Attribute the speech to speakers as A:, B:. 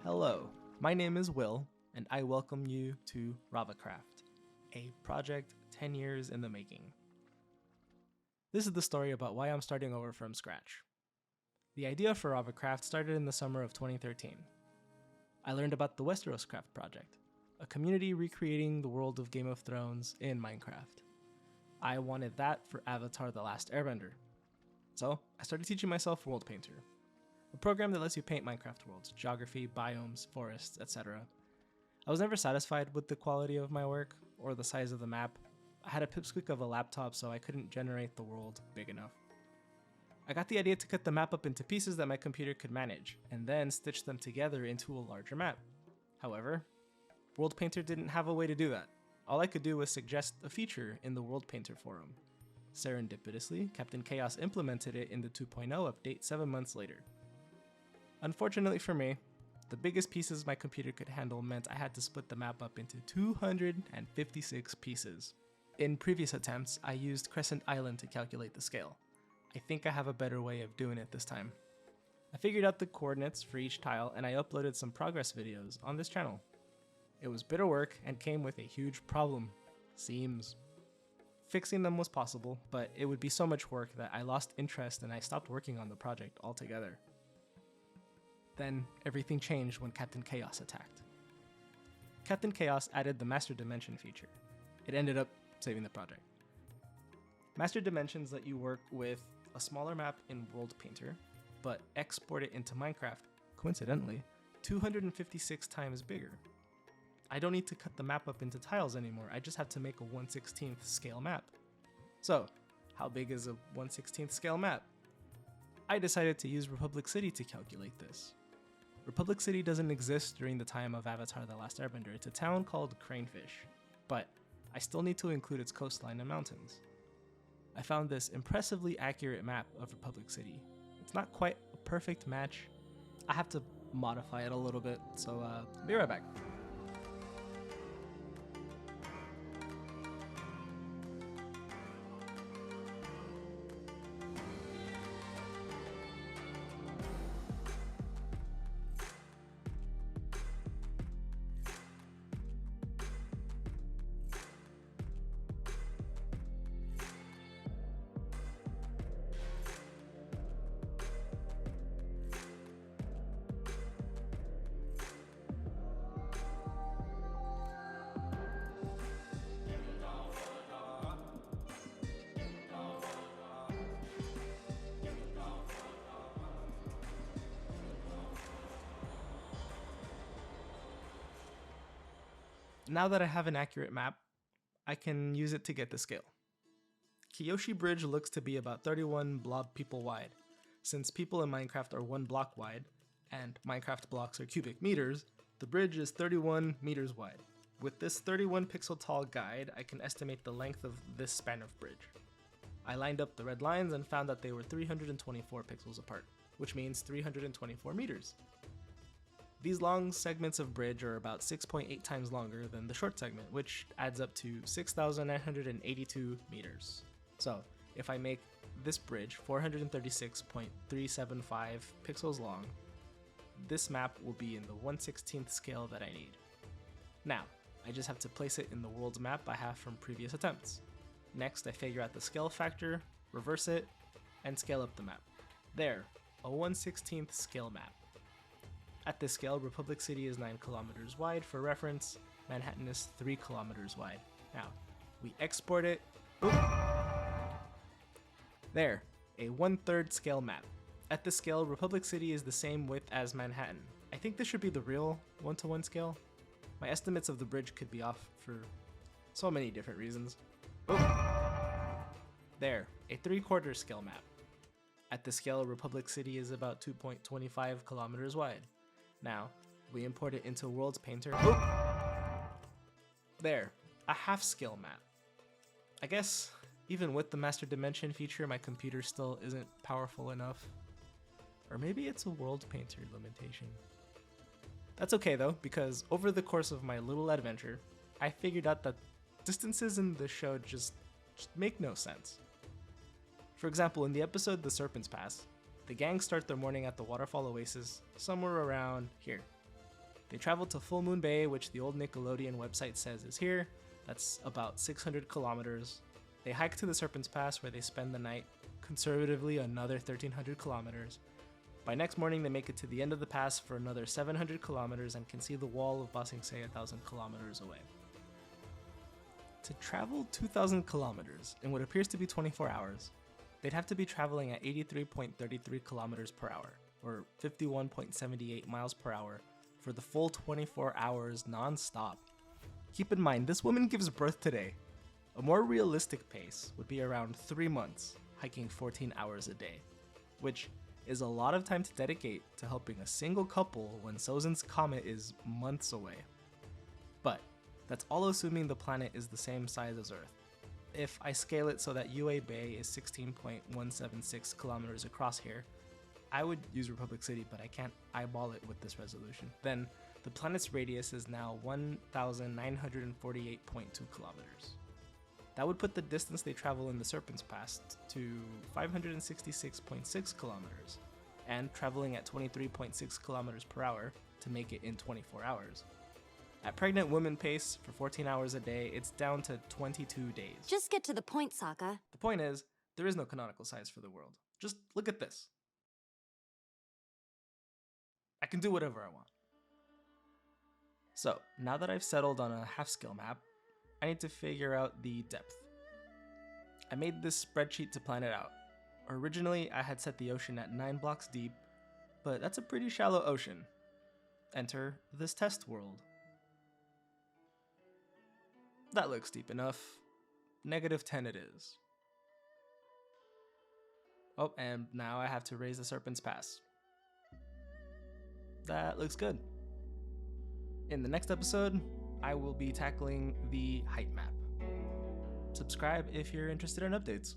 A: Hello, my name is Will, and I welcome you to Raavacraft, a project 10 years in the making. This is the story about why I'm starting over from scratch. The idea for Raavacraft started in the summer of 2013. I learned about the Westeros project, a community recreating the world of Game of Thrones in Minecraft. I wanted that for Avatar: The Last Airbender. So I started teaching myself Worldpainter, a program that lets you paint Minecraft worlds, geography, biomes, forests, etc. I was never satisfied with the quality of my work or the size of the map. I had a pipsqueak of a laptop, so I couldn't generate the world big enough. I got the idea to cut the map up into pieces that my computer could manage, and then stitch them together into a larger map. However, Worldpainter didn't have a way to do that. All I could do was suggest a feature in the Worldpainter forum. Serendipitously, Captain Chaos implemented it in the 2.0 update 7 months later. Unfortunately for me, the biggest pieces my computer could handle meant I had to split the map up into 256 pieces. In previous attempts, I used Crescent Island to calculate the scale. I think I have a better way of doing it this time. I figured out the coordinates for each tile and I uploaded some progress videos on this channel. It was bitter work and came with a huge problem: seams. Fixing them was possible, but it would be so much work that I lost interest and I stopped working on the project altogether. Then everything changed when Captain Chaos attacked. Captain Chaos added the Master Dimension feature. It ended up saving the project. Master Dimensions let you work with a smaller map in Worldpainter, but export it into Minecraft, coincidentally, 256 times bigger. I don't need to cut the map up into tiles anymore, I just have to make a 1/16th scale map. So, how big is a 1/16th scale map? I decided to use Republic City to calculate this. Republic City doesn't exist during the time of Avatar: The Last Airbender. It's a town called Cranefish, but I still need to include its coastline and mountains. I found this impressively accurate map of Republic City. It's not quite a perfect match. I have to modify it a little bit, so be right back. Now that I have an accurate map, I can use it to get the scale. Kyoshi Bridge looks to be about 31 blob people wide. Since people in Minecraft are 1 block wide, and Minecraft blocks are cubic meters, the bridge is 31 meters wide. With this 31 pixel tall guide, I can estimate the length of this span of bridge. I lined up the red lines and found that they were 324 pixels apart, which means 324 meters. These long segments of bridge are about 6.8 times longer than the short segment, which adds up to 6,982 meters. So, if I make this bridge 436.375 pixels long, this map will be in the 1/16th scale that I need. Now, I just have to place it in the world's map I have from previous attempts. Next, I figure out the scale factor, reverse it, and scale up the map. There, a 1/16th scale map. At this scale, Republic City is 9 kilometers wide. For reference, Manhattan is 3 kilometers wide. Now, we export it. Oop. There, a 1/3 scale map. At this scale, Republic City is the same width as Manhattan. I think this should be the real 1:1 scale. My estimates of the bridge could be off for so many different reasons. Oop. There, a 3/4 scale map. At this scale, Republic City is about 2.25 kilometers wide. Now, we import it into Worldpainter. Oh! There, a half-scale map. I guess, even with the Master Dimension feature, my computer still isn't powerful enough. Or maybe it's a Worldpainter limitation. That's okay though, because over the course of my little adventure, I figured out that distances in the show just make no sense. For example, in the episode The Serpent's Pass, the gang start their morning at the Waterfall Oasis somewhere around here. They travel to Full Moon Bay, which the old Nickelodeon website says is here. That's about 600 kilometers. They hike to the Serpent's Pass, where they spend the night, conservatively another 1,300 kilometers. By next morning, they make it to the end of the pass for another 700 kilometers and can see the wall of Ba Sing Se 1,000 kilometers away. To travel 2,000 kilometers in what appears to be 24 hours, they'd have to be traveling at 83.33 kilometers per hour, or 51.78 miles per hour, for the full 24 hours non-stop. Keep in mind, this woman gives birth today. A more realistic pace would be around 3 months, hiking 14 hours a day, which is a lot of time to dedicate to helping a single couple when Sozin's comet is months away. But that's all assuming the planet is the same size as Earth. If I scale it so that UA Bay is 16.176 kilometers across here, I would use Republic City, but I can't eyeball it with this resolution. Then the planet's radius is now 1,948.2 kilometers. That would put the distance they travel in the Serpent's Pass to 566.6 kilometers, and traveling at 23.6 kilometers per hour to make it in 24 hours. At pregnant woman pace for 14 hours a day, it's down to 22 days.
B: Just get to the point, Sokka.
A: The point is, there is no canonical size for the world. Just look at this. I can do whatever I want. So, now that I've settled on a half-scale map, I need to figure out the depth. I made this spreadsheet to plan it out. Originally, I had set the ocean at 9 blocks deep, but that's a pretty shallow ocean. Enter this test world. That looks deep enough. -10 it is. Oh, and now I have to raise the Serpent's Pass. That looks good. In the next episode, I will be tackling the height map. Subscribe if you're interested in updates.